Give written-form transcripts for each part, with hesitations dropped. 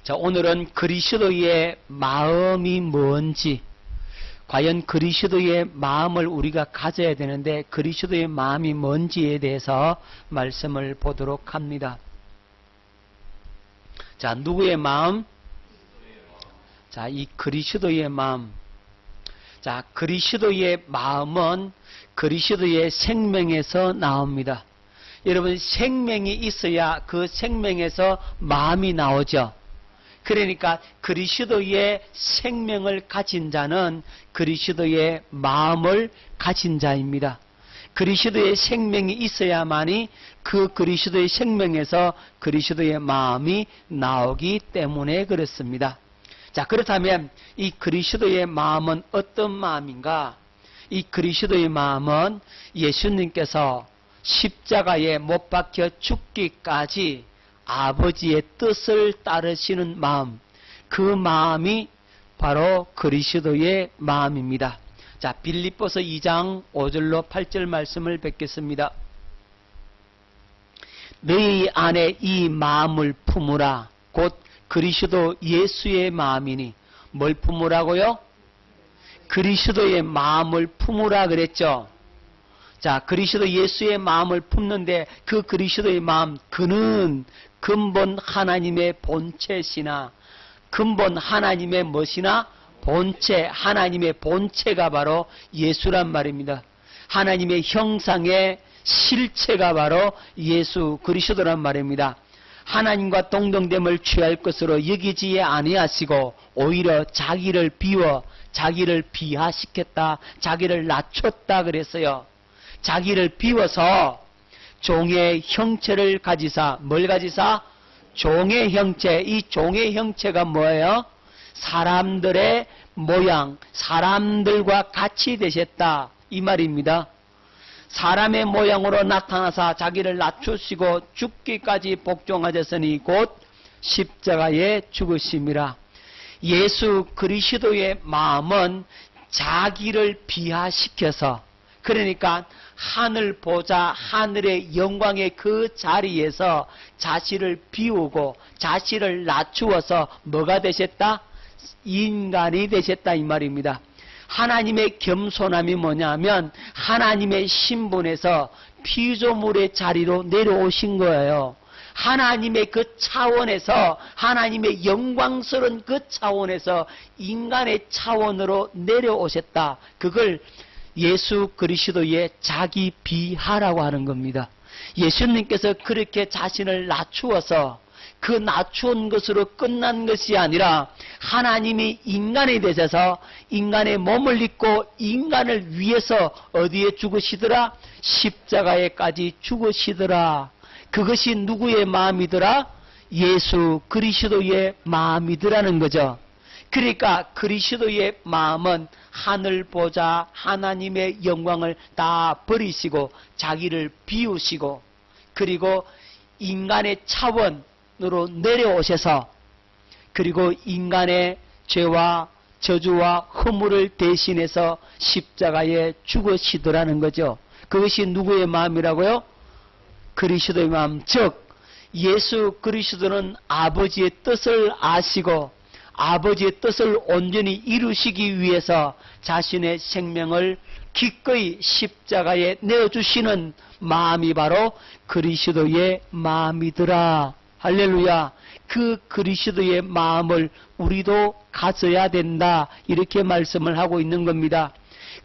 자, 오늘은 그리스도의 마음이 뭔지, 과연 그리스도의 마음을 우리가 가져야 되는데 그리스도의 마음이 뭔지에 대해서 말씀을 보도록 합니다. 자, 누구의 마음? 자, 이 그리스도의 마음. 자, 그리스도의 마음은 그리스도의 생명에서 나옵니다. 여러분, 생명이 있어야 그 생명에서 마음이 나오죠. 그러니까 그리스도의 생명을 가진 자는 그리스도의 마음을 가진 자입니다. 그리스도의 생명이 있어야만이 그 그리스도의 생명에서 그리스도의 마음이 나오기 때문에 그렇습니다. 자, 그렇다면 이 그리스도의 마음은 어떤 마음인가? 이 그리스도의 마음은 예수님께서 십자가에 못 박혀 죽기까지 아버지의 뜻을 따르시는 마음, 그 마음이 바로 그리스도의 마음입니다. 자, 빌립보서 2장 5절로 8절 말씀을 뵙겠습니다. 너희 안에 이 마음을 품으라. 곧 그리스도 예수의 마음이니. 뭘 품으라고요? 그리스도의 마음을 품으라 그랬죠. 자, 그리스도 예수의 마음을 품는데 그 그리스도의 마음, 그는 근본 하나님의 본체시나, 근본 하나님의 무엇이나? 본체, 하나님의 본체가 바로 예수란 말입니다. 하나님의 형상의 실체가 바로 예수 그리스도란 말입니다. 하나님과 동등됨을 취할 것으로 여기지 아니하시고 오히려 자기를 비워 자기를 비하시켰다, 자기를 낮췄다 그랬어요. 자기를 비워서 종의 형체를 가지사, 뭘 가지사? 종의 형체. 이 종의 형체가 뭐예요? 사람들의 모양, 사람들과 같이 되셨다, 이 말입니다. 사람의 모양으로 나타나사 자기를 낮추시고 죽기까지 복종하셨으니 곧 십자가에 죽으심이라. 예수 그리스도의 마음은 자기를 비하시켜서, 그러니까 하늘 보좌, 하늘의 영광의 그 자리에서 자신을 비우고 자신을 낮추어서 뭐가 되셨다? 인간이 되셨다, 이 말입니다. 하나님의 겸손함이 뭐냐면 하나님의 신분에서 피조물의 자리로 내려오신 거예요. 하나님의 그 차원에서, 하나님의 영광스러운 그 차원에서 인간의 차원으로 내려오셨다. 그걸 예수 그리스도의 자기 비하라고 하는 겁니다. 예수님께서 그렇게 자신을 낮추어서 그 낮추은 것으로 끝난 것이 아니라 하나님이 인간이 되셔서 인간의 몸을 입고 인간을 위해서 어디에 죽으시더라? 십자가에까지 죽으시더라. 그것이 누구의 마음이더라? 예수 그리스도의 마음이더라는 거죠. 그러니까 그리스도의 마음은 하늘 보좌 하나님의 영광을 다 버리시고 자기를 비우시고 그리고 인간의 차원으로 내려오셔서 그리고 인간의 죄와 저주와 허물을 대신해서 십자가에 죽으시더라는 거죠. 그것이 누구의 마음이라고요? 그리스도의 마음. 즉 예수 그리스도는 아버지의 뜻을 아시고 아버지의 뜻을 온전히 이루시기 위해서 자신의 생명을 기꺼이 십자가에 내어주시는 마음이 바로 그리스도의 마음이더라. 할렐루야. 그 그리스도의 마음을 우리도 가져야 된다, 이렇게 말씀을 하고 있는 겁니다.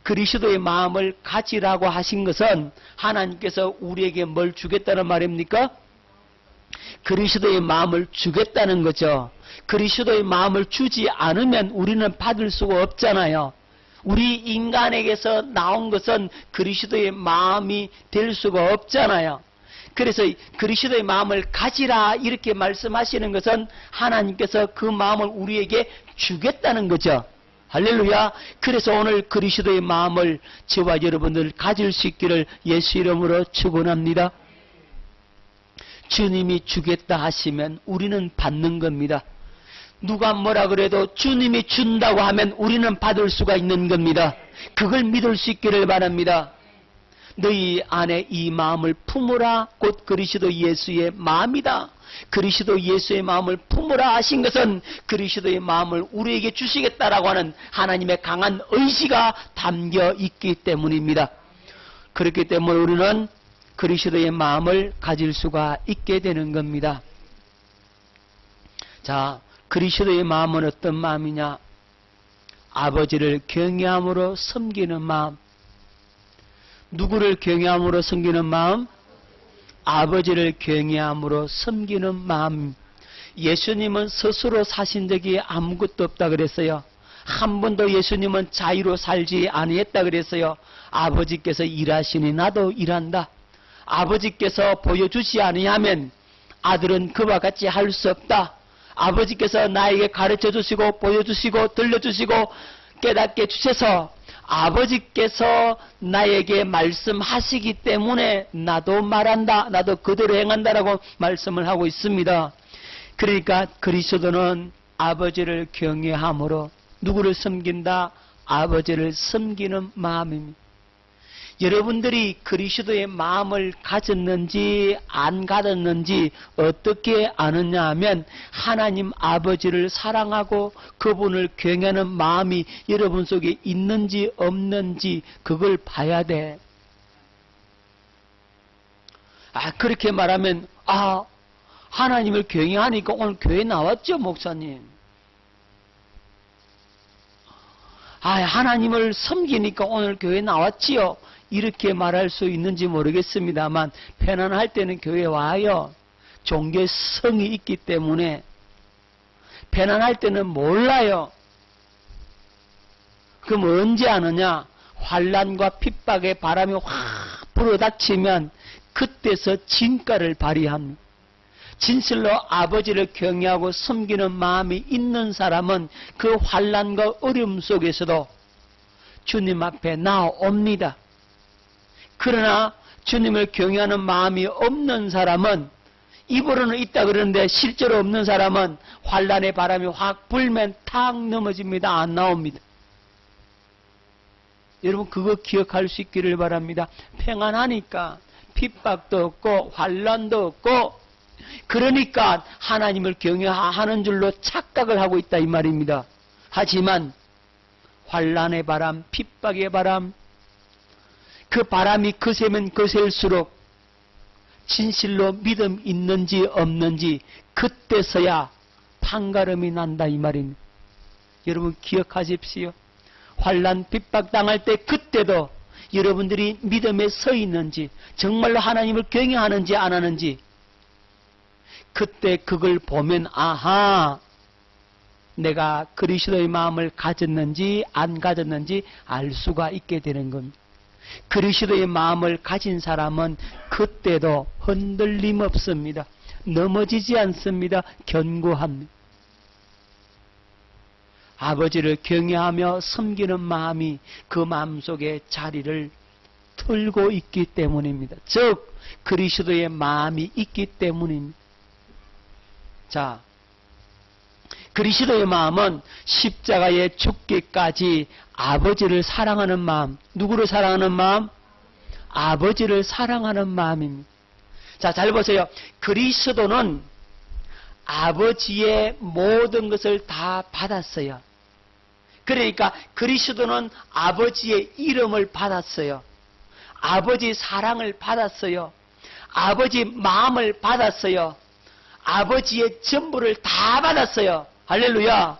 그리스도의 마음을 가지라고 하신 것은 하나님께서 우리에게 뭘 주겠다는 말입니까? 그리스도의 마음을 주겠다는 거죠. 그리스도의 마음을 주지 않으면 우리는 받을 수가 없잖아요. 우리 인간에게서 나온 것은 그리스도의 마음이 될 수가 없잖아요. 그래서 그리스도의 마음을 가지라 이렇게 말씀하시는 것은 하나님께서 그 마음을 우리에게 주겠다는 거죠. 할렐루야. 그래서 오늘 그리스도의 마음을 저와 여러분들 가질 수 있기를 예수 이름으로 축원합니다. 주님이 주겠다 하시면 우리는 받는 겁니다. 누가 뭐라 그래도 주님이 준다고 하면 우리는 받을 수가 있는 겁니다. 그걸 믿을 수 있기를 바랍니다. 너희 안에 이 마음을 품으라. 곧 그리스도 예수의 마음이다. 그리스도 예수의 마음을 품으라 하신 것은 그리스도의 마음을 우리에게 주시겠다라고 하는 하나님의 강한 의지가 담겨 있기 때문입니다. 그렇기 때문에 우리는 그리스도의 마음을 가질 수가 있게 되는 겁니다. 자, 그리스도의 마음은 어떤 마음이냐? 아버지를 경외함으로 섬기는 마음. 누구를 경외함으로 섬기는 마음? 아버지를 경외함으로 섬기는 마음. 예수님은 스스로 사신 적이 아무것도 없다 그랬어요. 한 번도 예수님은 자유로 살지 아니했다 그랬어요. 아버지께서 일하시니 나도 일한다. 아버지께서 보여주지 아니하면 아들은 그와 같이 할 수 없다. 아버지께서 나에게 가르쳐 주시고 보여주시고 들려주시고 깨닫게 주셔서 아버지께서 나에게 말씀하시기 때문에 나도 말한다. 나도 그대로 행한다라고 말씀을 하고 있습니다. 그러니까 그리스도는 아버지를 경외함으로 누구를 섬긴다? 아버지를 섬기는 마음입니다. 여러분들이 그리스도의 마음을 가졌는지 안 가졌는지 어떻게 아느냐 하면 하나님 아버지를 사랑하고 그분을 경외하는 마음이 여러분 속에 있는지 없는지 그걸 봐야 돼. 그렇게 말하면 하나님을 경외하니까 오늘 교회 나왔죠, 목사님. 하나님을 섬기니까 오늘 교회 나왔지요. 이렇게 말할 수 있는지 모르겠습니다만 편안할 때는 교회 와요. 종교성이 있기 때문에 편안할 때는 몰라요. 그럼 언제 아느냐? 환난과 핍박의 바람이 확 불어닥치면 그때서 진가를 발휘합니다. 진실로 아버지를 경외하고 섬기는 마음이 있는 사람은 그 환난과 어려움 속에서도 주님 앞에 나옵니다. 그러나 주님을 경외하는 마음이 없는 사람은 입으로는 있다 그러는데 실제로 없는 사람은 환난의 바람이 확 불면 탁 넘어집니다. 안 나옵니다. 여러분 그거 기억할 수 있기를 바랍니다. 평안하니까 핍박도 없고 환난도 없고 그러니까 하나님을 경외하는 줄로 착각을 하고 있다 이 말입니다. 하지만 환난의 바람, 핍박의 바람, 그 바람이 거세면 거셀수록 진실로 믿음 있는지 없는지 그때서야 판가름이 난다 이 말입니다. 여러분 기억하십시오. 환난 핍박 당할 때 그때도 여러분들이 믿음에 서 있는지 정말로 하나님을 경외하는지 안 하는지 그때 그걸 보면 내가 그리스도의 마음을 가졌는지 안 가졌는지 알 수가 있게 되는 겁니다. 그리스도의 마음을 가진 사람은 그때도 흔들림 없습니다. 넘어지지 않습니다. 견고합니다. 아버지를 경외하며 섬기는 마음이 그 마음속에 자리를 틀고 있기 때문입니다. 즉 그리스도의 마음이 있기 때문입니다. 자, 그리스도의 마음은 십자가에 죽기까지 아버지를 사랑하는 마음. 누구를 사랑하는 마음? 아버지를 사랑하는 마음입니다. 자, 잘 보세요. 그리스도는 아버지의 모든 것을 다 받았어요. 그러니까 그리스도는 아버지의 이름을 받았어요. 아버지 사랑을 받았어요. 아버지 마음을 받았어요. 아버지의 전부를 다 받았어요. 할렐루야.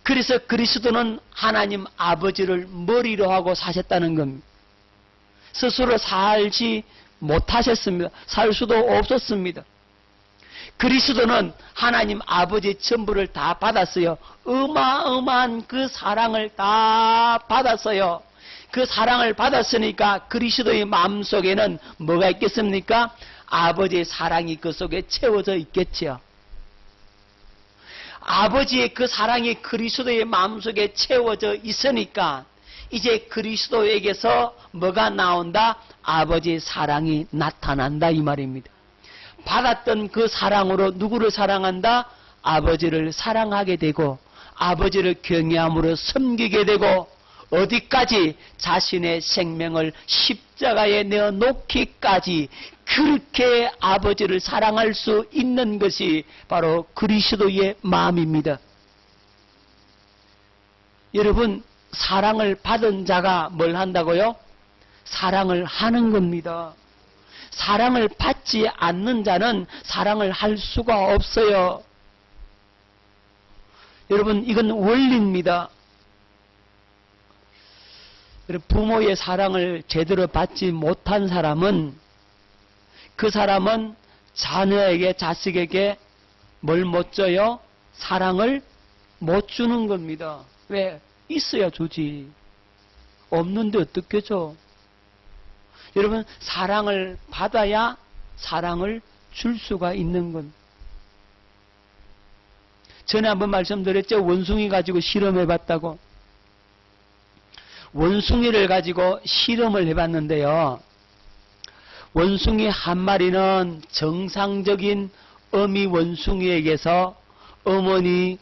그래서 그리스도는 하나님 아버지를 머리로 하고 사셨다는 겁니다. 스스로 살지 못하셨습니다. 살 수도 없었습니다. 그리스도는 하나님 아버지의 전부를 다 받았어요. 어마어마한 그 사랑을 다 받았어요. 그 사랑을 받았으니까 그리스도의 마음속에는 뭐가 있겠습니까? 아버지의 사랑이 그 속에 채워져 있겠죠. 아버지의 그 사랑이 그리스도의 마음속에 채워져 있으니까 이제 그리스도에게서 뭐가 나온다? 아버지의 사랑이 나타난다 이 말입니다. 받았던 그 사랑으로 누구를 사랑한다? 아버지를 사랑하게 되고 아버지를 경외함으로 섬기게 되고 어디까지 자신의 생명을 십자가에 내어 놓기까지 그렇게 아버지를 사랑할 수 있는 것이 바로 그리스도의 마음입니다. 여러분, 사랑을 받은 자가 뭘 한다고요? 사랑을 하는 겁니다. 사랑을 받지 않는 자는 사랑을 할 수가 없어요. 여러분, 이건 원리입니다. 부모의 사랑을 제대로 받지 못한 사람은 그 사람은 자녀에게, 자식에게 뭘 못 줘요? 사랑을 못 주는 겁니다. 왜? 있어야 주지. 없는데 어떻게 줘? 여러분, 사랑을 받아야 사랑을 줄 수가 있는 겁니다. 전에 한번 말씀드렸죠. 원숭이 가지고 실험해봤다고. 원숭이를 가지고 실험을 해봤는데요. 원숭이 한 마리는 정상적인 어미 원숭이에게서 어머니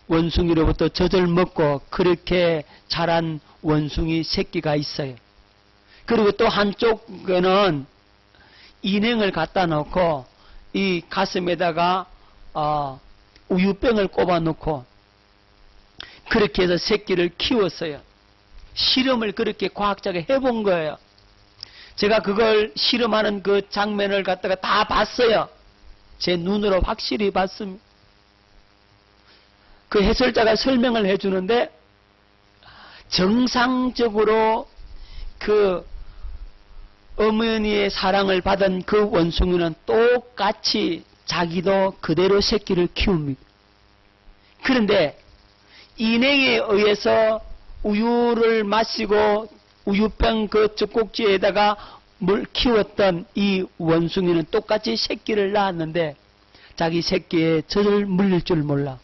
원숭이로부터 젖을 먹고 그렇게 자란 원숭이 새끼가 있어요. 그리고 또 한쪽에는 인행을 갖다 놓고 이 가슴에다가 우유병을 꼽아 놓고 그렇게 해서 새끼를 키웠어요. 실험을 그렇게 과학자가 해본 거예요. 제가 그걸 실험하는 그 장면을 갖다가 다 봤어요. 제 눈으로 확실히 봤습니다. 그 해설자가 설명을 해주는데 정상적으로 그 어머니의 사랑을 받은 그 원숭이는 똑같이 자기도 그대로 새끼를 키웁니다. 그런데 인행에 의해서 우유를 마시고 우유병 그 젖꼭지에다가 물 키웠던 이 원숭이는 똑같이 새끼를 낳았는데 자기 새끼에 젖을 물릴 줄 몰라.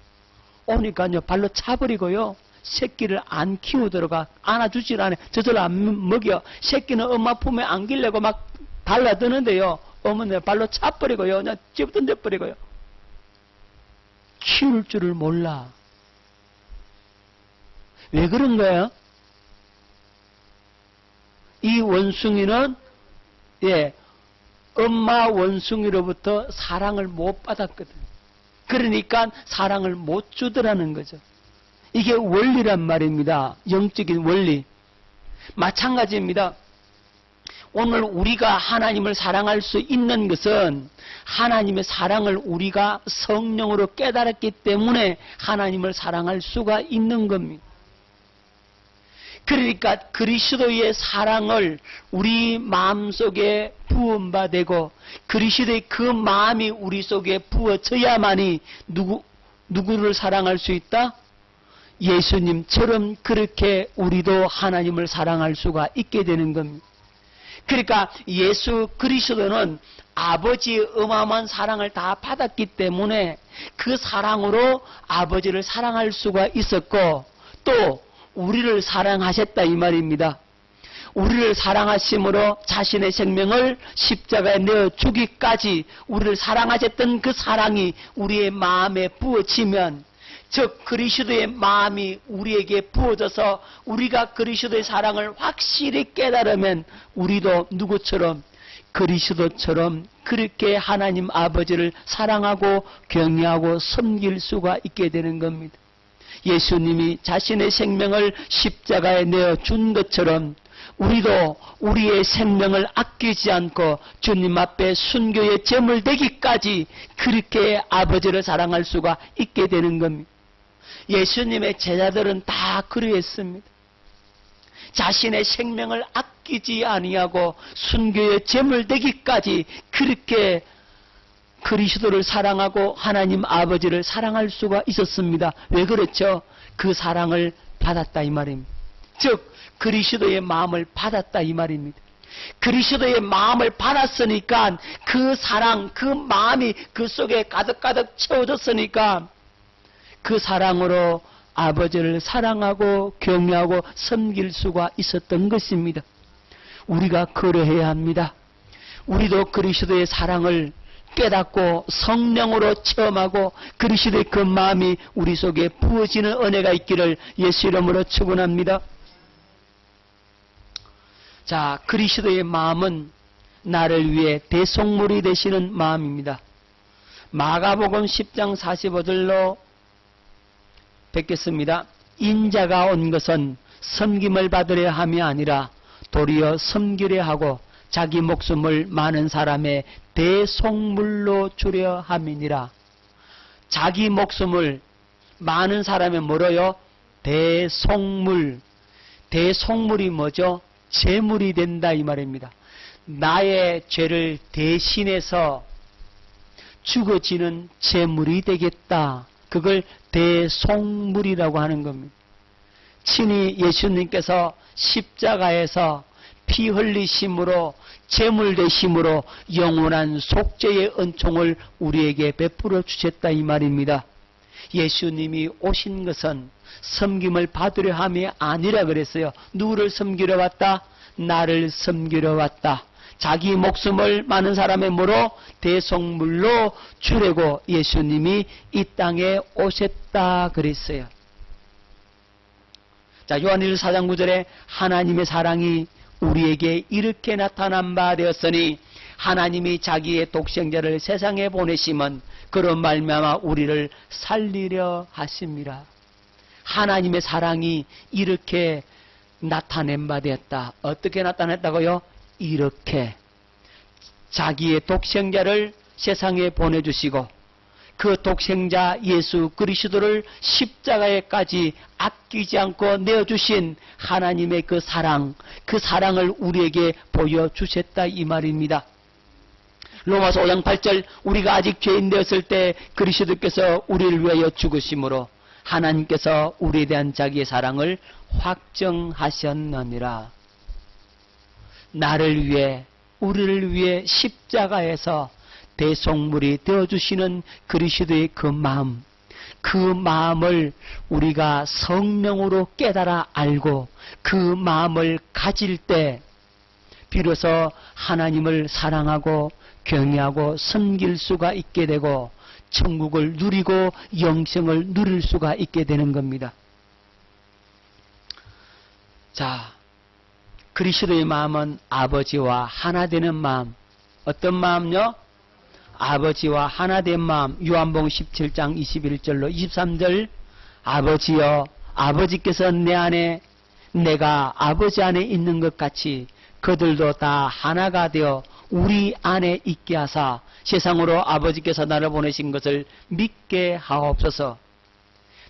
오니까요 발로 차버리고요 새끼를 안 키우도록 안아주질 않아요. 젖을 안 먹여. 새끼는 엄마 품에 안기려고 막 달라드는데요 어머니가 발로 차버리고요 그냥 집어던져버리고요. 키울 줄을 몰라. 왜 그런 거예요? 이 원숭이는 엄마 원숭이로부터 사랑을 못 받았거든. 그러니까 사랑을 못 주더라는 거죠. 이게 원리란 말입니다. 영적인 원리. 마찬가지입니다. 오늘 우리가 하나님을 사랑할 수 있는 것은 하나님의 사랑을 우리가 성령으로 깨달았기 때문에 하나님을 사랑할 수가 있는 겁니다. 그러니까 그리스도의 사랑을 우리 마음속에 부음받고 그리스도의 그 마음이 우리 속에 부어져야만이 누구를 사랑할 수 있다? 예수님처럼 그렇게 우리도 하나님을 사랑할 수가 있게 되는 겁니다. 그러니까 예수 그리스도는 아버지의 어마어마한 사랑을 다 받았기 때문에 그 사랑으로 아버지를 사랑할 수가 있었고 또 우리를 사랑하셨다 이 말입니다. 우리를 사랑하심으로 자신의 생명을 십자가에 내어 주기까지 우리를 사랑하셨던 그 사랑이 우리의 마음에 부어지면 즉 그리스도의 마음이 우리에게 부어져서 우리가 그리스도의 사랑을 확실히 깨달으면 우리도 누구처럼 그리스도처럼 그렇게 하나님 아버지를 사랑하고 경외하고 섬길 수가 있게 되는 겁니다. 예수님이 자신의 생명을 십자가에 내어 준 것처럼 우리도 우리의 생명을 아끼지 않고 주님 앞에 순교의 제물 되기까지 그렇게 아버지를 사랑할 수가 있게 되는 겁니다. 예수님의 제자들은 다 그러했습니다. 자신의 생명을 아끼지 아니하고 순교의 제물 되기까지 그렇게 그리스도를 사랑하고 하나님 아버지를 사랑할 수가 있었습니다. 왜 그렇죠? 그 사랑을 받았다 이 말입니다. 즉 그리스도의 마음을 받았다 이 말입니다. 그리스도의 마음을 받았으니까 그 사랑, 그 마음이 그 속에 가득가득 채워졌으니까 그 사랑으로 아버지를 사랑하고 경외하고 섬길 수가 있었던 것입니다. 우리가 그러해야 합니다. 우리도 그리스도의 사랑을 깨닫고 성령으로 체험하고 그리스도의 그 마음이 우리 속에 부어지는 은혜가 있기를 예수 이름으로 축원합니다. 자, 그리스도의 마음은 나를 위해 대속물이 되시는 마음입니다. 마가복음 10장 45절로 뵙겠습니다. 인자가 온 것은 섬김을 받으려 함이 아니라 도리어 섬기려 하고 자기 목숨을 많은 사람의 대속물로 주려 함이니라. 자기 목숨을 많은 사람의 뭐로요? 대속물. 대속물이 뭐죠? 제물이 된다 이 말입니다. 나의 죄를 대신해서 죽어지는 제물이 되겠다. 그걸 대속물이라고 하는 겁니다. 친히 예수님께서 십자가에서 피 흘리심으로 제물 되심으로 영원한 속죄의 은총을 우리에게 베풀어 주셨다 이 말입니다. 예수님이 오신 것은 섬김을 받으려 함이 아니라 그랬어요. 누구를 섬기러 왔다? 나를 섬기러 왔다. 자기 목숨을 많은 사람의 뭐로? 대속물로 주려고 예수님이 이 땅에 오셨다 그랬어요. 자, 요한일서 4장 9절에 하나님의 사랑이 우리에게 이렇게 나타난 바 되었으니 하나님이 자기의 독생자를 세상에 보내심은 그런 말미암아 우리를 살리려 하심이라. 하나님의 사랑이 이렇게 나타낸 바 되었다. 어떻게 나타냈다고요? 이렇게 자기의 독생자를 세상에 보내주시고 그 독생자 예수 그리스도를 십자가에까지 아끼지 않고 내어주신 하나님의 그 사랑을 우리에게 보여주셨다 이 말입니다. 로마서 5장 8절 우리가 아직 죄인 되었을 때 그리스도께서 우리를 위하여 죽으심으로 하나님께서 우리에 대한 자기의 사랑을 확정하셨느니라. 나를 위해 우리를 위해 십자가에서 대속물이 되어주시는 그리스도의 그 마음을 우리가 성령으로 깨달아 알고 그 마음을 가질 때 비로소 하나님을 사랑하고 경외하고 섬길 수가 있게 되고 천국을 누리고 영생을 누릴 수가 있게 되는 겁니다. 자, 그리스도의 마음은 아버지와 하나 되는 마음. 어떤 마음요? 아버지와 하나 된 마음. 요한복음 17장 21절로 23절 아버지여 아버지께서 내 안에 내가 아버지 안에 있는 것 같이 그들도 다 하나가 되어 우리 안에 있게 하사 세상으로 아버지께서 나를 보내신 것을 믿게 하옵소서.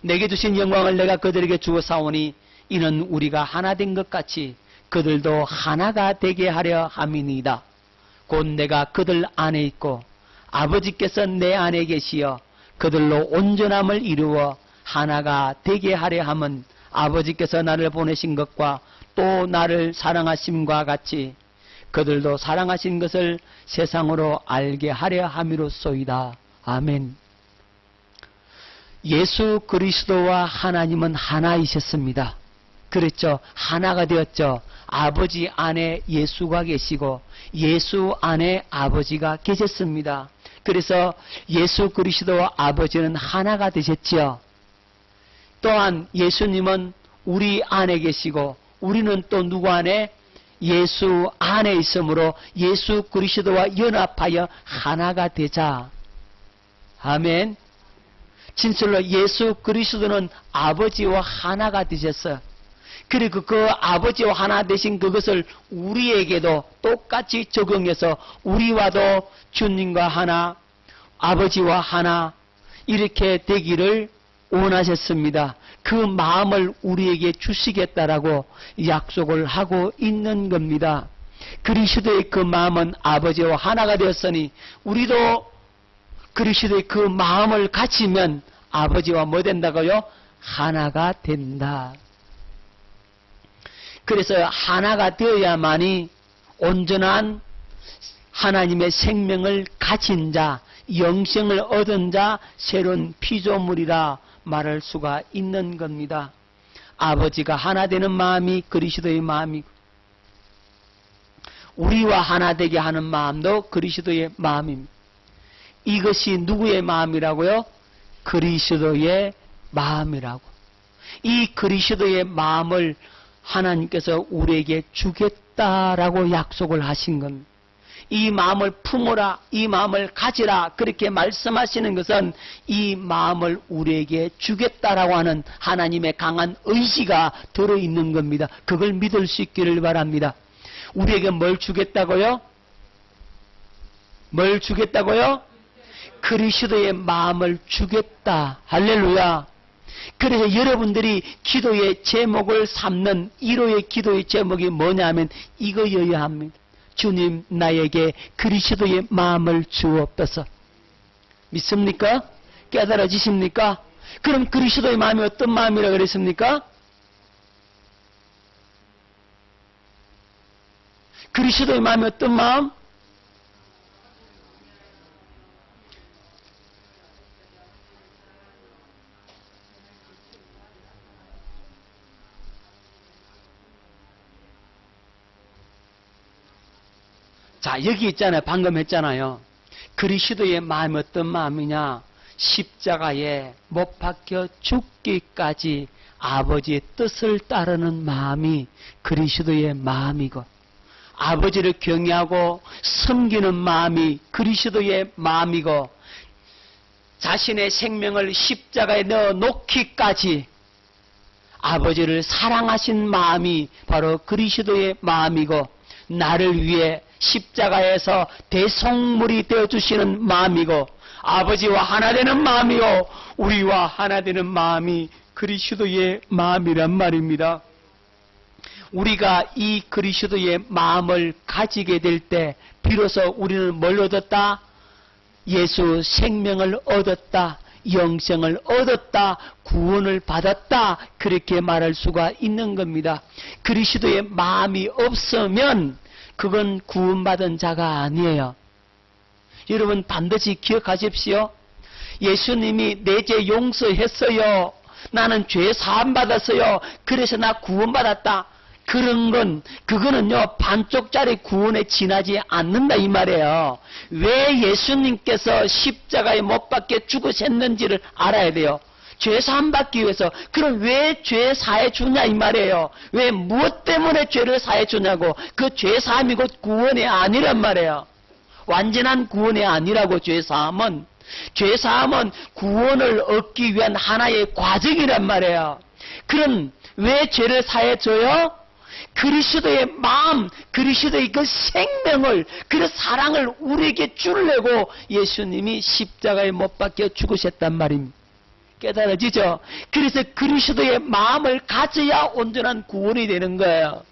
내게 주신 영광을 내가 그들에게 주었사오니 이는 우리가 하나 된 것 같이 그들도 하나가 되게 하려 함이니이다. 곧 내가 그들 안에 있고 아버지께서 내 안에 계시어 그들로 온전함을 이루어 하나가 되게 하려 함은 아버지께서 나를 보내신 것과 또 나를 사랑하심과 같이 그들도 사랑하신 것을 세상으로 알게 하려 함이로소이다. 아멘. 예수 그리스도와 하나님은 하나이셨습니다. 그랬죠. 하나가 되었죠. 아버지 안에 예수가 계시고 예수 안에 아버지가 계셨습니다. 그래서 예수 그리스도와 아버지는 하나가 되셨지요. 또한 예수님은 우리 안에 계시고 우리는 또 누구 안에? 예수 안에 있으므로 예수 그리스도와 연합하여 하나가 되자. 아멘. 진실로 예수 그리스도는 아버지와 하나가 되셨어요. 그리고 그 아버지와 하나 되신 그것을 우리에게도 똑같이 적용해서 우리와도 주님과 하나, 아버지와 하나 이렇게 되기를 원하셨습니다. 그 마음을 우리에게 주시겠다라고 약속을 하고 있는 겁니다. 그리스도의 그 마음은 아버지와 하나가 되었으니 우리도 그리스도의 그 마음을 가지면 아버지와 뭐 된다고요? 하나가 된다. 그래서 하나가 되어야만이 온전한 하나님의 생명을 가진 자, 영생을 얻은 자, 새로운 피조물이라 말할 수가 있는 겁니다. 아버지가 하나 되는 마음이 그리스도의 마음이고 우리와 하나 되게 하는 마음도 그리스도의 마음입니다. 이것이 누구의 마음이라고요? 그리스도의 마음이라고. 이 그리스도의 마음을 하나님께서 우리에게 주겠다라고 약속을 하신 겁니다. 이 마음을 품어라, 이 마음을 가지라 그렇게 말씀하시는 것은 이 마음을 우리에게 주겠다라고 하는 하나님의 강한 의지가 들어있는 겁니다. 그걸 믿을 수 있기를 바랍니다. 우리에게 뭘 주겠다고요? 뭘 주겠다고요? 그리스도의 마음을 주겠다. 할렐루야. 그래서 여러분들이 기도의 제목을 삼는 1호의 기도의 제목이 뭐냐면 이거여야 합니다. 주님, 나에게 그리스도의 마음을 주옵소서. 믿습니까? 깨달아지십니까? 그럼 그리스도의 마음이 어떤 마음이라고 그랬습니까? 그리스도의 마음이 어떤 마음? 자, 여기 있잖아요. 방금 했잖아요. 그리스도의 마음이 어떤 마음이냐? 십자가에 못 박혀 죽기까지 아버지의 뜻을 따르는 마음이 그리스도의 마음이고, 아버지를 경외하고 섬기는 마음이 그리스도의 마음이고, 자신의 생명을 십자가에 넣어 놓기까지 아버지를 사랑하신 마음이 바로 그리스도의 마음이고, 나를 위해 십자가에서 대속물이 되어주시는 마음이고, 아버지와 하나 되는 마음이고, 우리와 하나 되는 마음이 그리스도의 마음이란 말입니다. 우리가 이 그리스도의 마음을 가지게 될 때 비로소 우리는 뭘 얻었다? 예수 생명을 얻었다, 영생을 얻었다, 구원을 받았다, 그렇게 말할 수가 있는 겁니다. 그리스도의 마음이 없으면 그건 구원받은 자가 아니에요. 여러분 반드시 기억하십시오. 예수님이 내 죄 용서했어요, 나는 죄 사함 받았어요, 그래서 나 구원받았다, 그거는요 반쪽짜리 구원에 지나지 않는다 이 말이에요. 왜 예수님께서 십자가에 못 박혀 죽으셨는지를 알아야 돼요. 죄 사함 받기 위해서. 그럼 왜 죄 사해 주냐 이 말이에요. 왜 무엇 때문에 죄를 사해 주냐고. 그 죄 사함이 곧 구원이 아니란 말이에요. 완전한 구원이 아니라고. 죄 사함은 구원을 얻기 위한 하나의 과정이란 말이에요. 그럼 왜 죄를 사해 줘요? 그리스도의 마음, 그리스도의 그 생명을, 그 사랑을 우리에게 주려고 예수님이 십자가에 못 박혀 죽으셨단 말입니다. 깨달아지죠? 그래서 그리스도의 마음을 가져야 온전한 구원이 되는 거예요.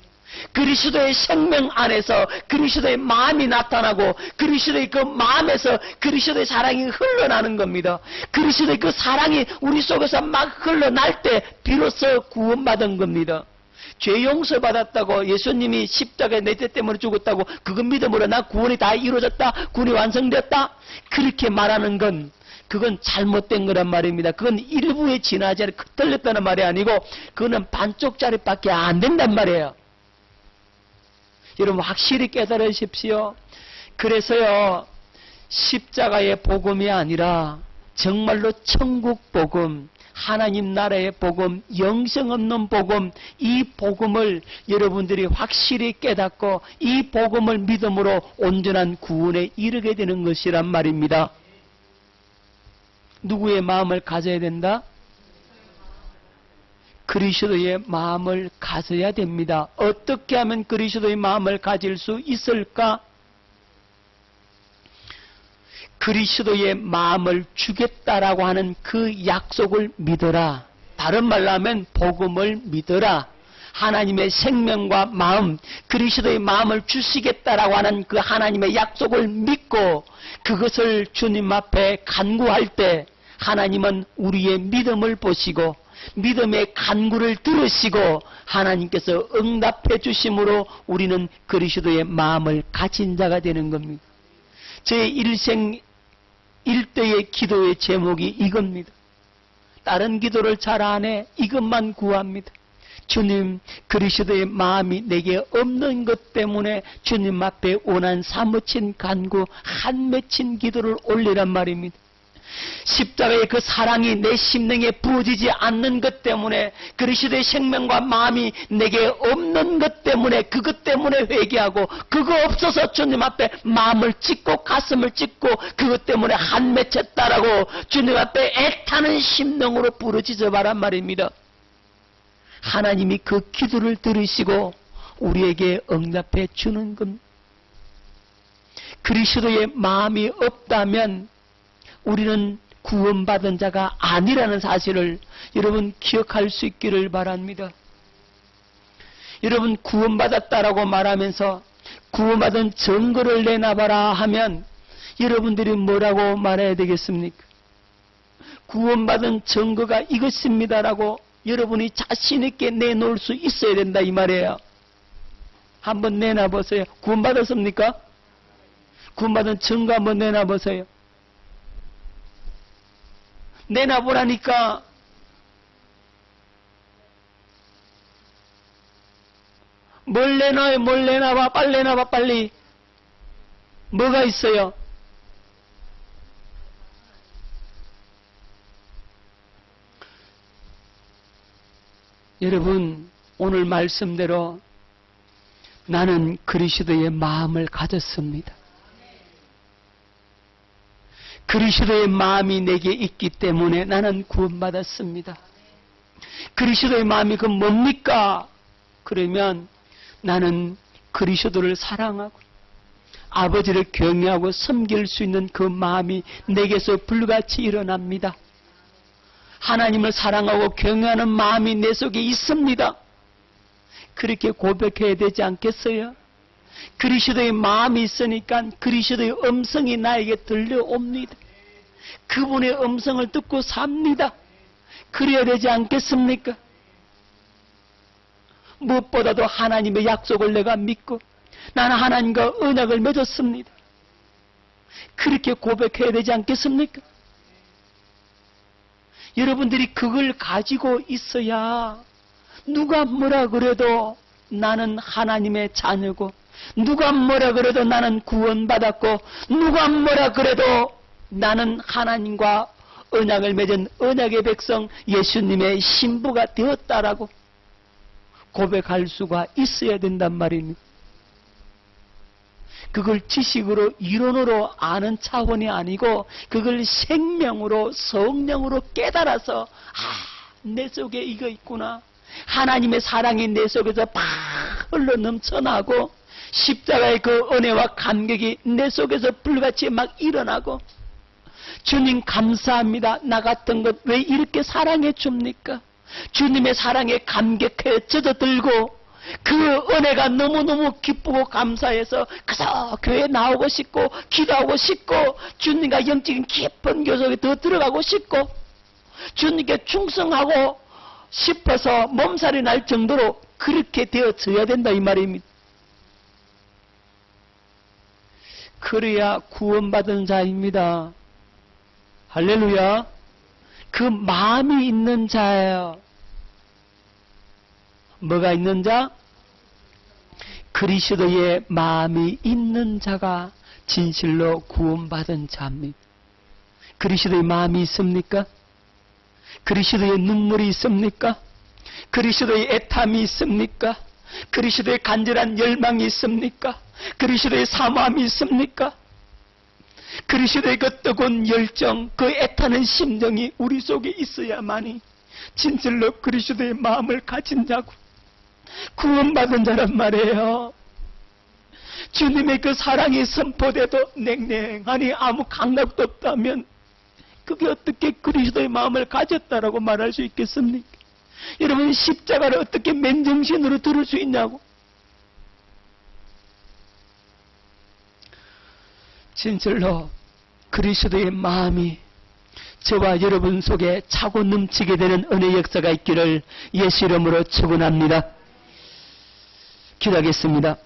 그리스도의 생명 안에서 그리스도의 마음이 나타나고, 그리스도의 그 마음에서 그리스도의 사랑이 흘러나는 겁니다. 그리스도의 그 사랑이 우리 속에서 막 흘러날 때 비로소 구원받은 겁니다. 죄 용서받았다고, 예수님이 십자가에 내 죄 때문에 죽었다고, 그거 믿음으로 나 구원이 다 이루어졌다, 구원이 완성됐다, 그렇게 말하는 건 그건 잘못된 거란 말입니다. 그건 일부에 지나지 않고 틀렸다는 말이 아니고, 그거는 반쪽짜리밖에 안 된단 말이에요. 여러분 확실히 깨달으십시오. 그래서요, 십자가의 복음이 아니라 정말로 천국 복음, 하나님 나라의 복음, 영생 없는 복음, 이 복음을 여러분들이 확실히 깨닫고 이 복음을 믿음으로 온전한 구원에 이르게 되는 것이란 말입니다. 누구의 마음을 가져야 된다? 그리스도의 마음을 가져야 됩니다. 어떻게 하면 그리스도의 마음을 가질 수 있을까? 그리스도의 마음을 주겠다라고 하는 그 약속을 믿어라. 다른 말로 하면 복음을 믿어라. 하나님의 생명과 마음, 그리스도의 마음을 주시겠다라고 하는 그 하나님의 약속을 믿고 그것을 주님 앞에 간구할 때 하나님은 우리의 믿음을 보시고 믿음의 간구를 들으시고 하나님께서 응답해 주심으로 우리는 그리스도의 마음을 가진 자가 되는 겁니다. 제 일생 일대의 기도의 제목이 이겁니다. 다른 기도를 잘 안 해. 이것만 구합니다. 주님, 그리스도의 마음이 내게 없는 것 때문에 주님 앞에 원한 사무친 간구, 한 맺힌 기도를 올리란 말입니다. 십자가의 그 사랑이 내 심령에 부어지지 않는 것 때문에, 그리스도의 생명과 마음이 내게 없는 것 때문에, 그것 때문에 회개하고, 그거 없어서 주님 앞에 마음을 찢고 가슴을 찢고 그것 때문에 한 맺혔다라고 주님 앞에 애타는 심령으로 부르짖어 바란 말입니다. 하나님이 그 기도를 들으시고 우리에게 응답해 주는 겁니다. 그리스도의 마음이 없다면 우리는 구원받은 자가 아니라는 사실을 여러분 기억할 수 있기를 바랍니다. 여러분, 구원받았다라고 말하면서 구원받은 증거를 내놔봐라 하면 여러분들이 뭐라고 말해야 되겠습니까? 구원받은 증거가 이것입니다라고 여러분이 자신있게 내놓을 수 있어야 된다 이 말이에요. 한번 내놔보세요. 구원받았습니까? 구원받은 증거 한번 내놔보세요. 내놔보라니까. 뭘 내놔요? 뭘 내놔봐. 빨리 내놔봐. 빨리. 뭐가 있어요? 여러분, 오늘 말씀대로 나는 그리스도의 마음을 가졌습니다. 그리스도의 마음이 내게 있기 때문에 나는 구원받았습니다. 그리스도의 마음이 그 뭡니까? 그러면 나는 그리스도를 사랑하고 아버지를 경외하고 섬길 수 있는 그 마음이 내게서 불같이 일어납니다. 하나님을 사랑하고 경외하는 마음이 내 속에 있습니다. 그렇게 고백해야 되지 않겠어요? 그리스도의 마음이 있으니까 그리스도의 음성이 나에게 들려옵니다. 그분의 음성을 듣고 삽니다. 그래야 되지 않겠습니까? 무엇보다도 하나님의 약속을 내가 믿고 나는 하나님과 언약을 맺었습니다. 그렇게 고백해야 되지 않겠습니까? 여러분들이 그걸 가지고 있어야 누가 뭐라 그래도 나는 하나님의 자녀고, 누가 뭐라 그래도 나는 구원받았고, 누가 뭐라 그래도 나는 하나님과 언약을 맺은 언약의 백성 예수님의 신부가 되었다라고 고백할 수가 있어야 된단 말입니다. 그걸 지식으로 이론으로 아는 차원이 아니고 그걸 생명으로 성령으로 깨달아서 내 속에 이거 있구나. 하나님의 사랑이 내 속에서 팍 흘러 넘쳐나고 십자가의 그 은혜와 감격이 내 속에서 불같이 막 일어나고, 주님 감사합니다. 나 같은 것 왜 이렇게 사랑해 줍니까? 주님의 사랑에 감격해 젖어들고 그 은혜가 너무너무 기쁘고 감사해서 그저 교회 나오고 싶고 기도하고 싶고 주님과 영적인 깊은 교속에 더 들어가고 싶고 주님께 충성하고 싶어서 몸살이 날 정도로 그렇게 되어져야 된다 이 말입니다. 그래야 구원받은 자입니다. 할렐루야. 그 마음이 있는 자예요. 뭐가 있는 자? 그리스도의 마음이 있는 자가 진실로 구원받은 자입니다. 그리스도의 마음이 있습니까? 그리스도의 눈물이 있습니까? 그리스도의 애탐이 있습니까? 그리스도의 간절한 열망이 있습니까? 그리스도의 사모함이 있습니까? 그리스도의 그 뜨거운 열정, 그 애타는 심정이 우리 속에 있어야만이 진실로 그리스도의 마음을 가진 자고 구원받은 자란 말이에요. 주님의 그 사랑이 선포돼도 냉랭하니 아무 감각도 없다면 그게 어떻게 그리스도의 마음을 가졌다라고 말할 수 있겠습니까? 여러분, 십자가를 어떻게 맨정신으로 들을 수 있냐고. 진실로 그리스도의 마음이 저와 여러분 속에 차고 넘치게 되는 은혜 역사가 있기를 예수 이름으로 축원합니다. 기도하겠습니다.